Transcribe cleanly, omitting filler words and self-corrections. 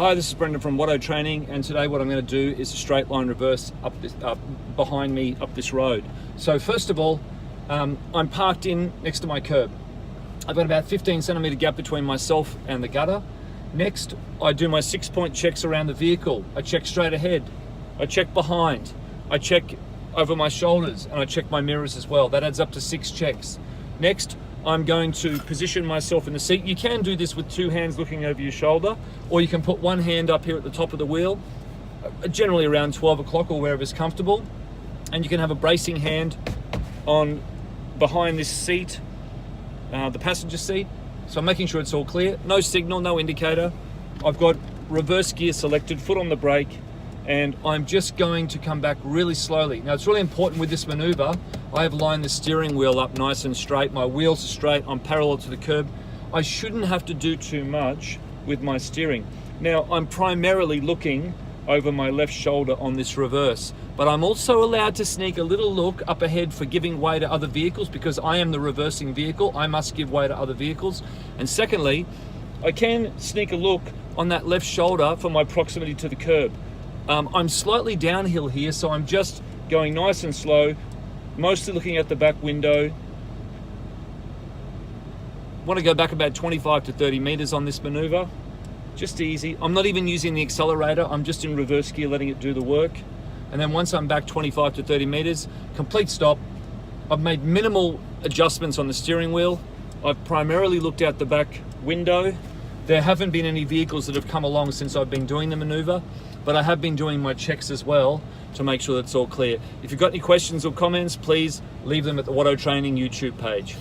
Hi, this is Brendan from Watto Training, and today what I'm going to do is a straight line reverse behind me up this road. So first of all, I'm parked in next to my curb. I've got about 15 centimeter gap between myself and the gutter. Next, I do my 6-point checks around the vehicle. I check straight ahead, I check behind, I check over my shoulders, and I check my mirrors as well. That adds up to 6 checks. Next, I'm going to position myself in the seat. You can do this with 2 hands looking over your shoulder, or you can put one hand up here at the top of the wheel, generally around 12 o'clock or wherever's comfortable. And you can have a bracing hand on behind this seat, the passenger seat. So I'm making sure it's all clear. No signal, no indicator. I've got reverse gear selected, foot on the brake, and I'm just going to come back really slowly. Now it's really important with this maneuver, I have lined the steering wheel up nice and straight. My wheels are straight, I'm parallel to the curb. I shouldn't have to do too much with my steering. Now I'm primarily looking over my left shoulder on this reverse, but I'm also allowed to sneak a little look up ahead for giving way to other vehicles, because I am the reversing vehicle. I must give way to other vehicles. And secondly, I can sneak a look on that left shoulder for my proximity to the curb. I'm slightly downhill here, so I'm just going nice and slow, mostly looking at the back window. Want to go back about 25 to 30 meters on this maneuver. Just easy. I'm not even using the accelerator. I'm just in reverse gear, letting it do the work. And then once I'm back 25 to 30 meters, complete stop. I've made minimal adjustments on the steering wheel. I've primarily looked out the back window. There haven't been any vehicles that have come along since I've been doing the maneuver, but I have been doing my checks as well to make sure that's all clear. If you've got any questions or comments, please leave them at the Watto Training YouTube page.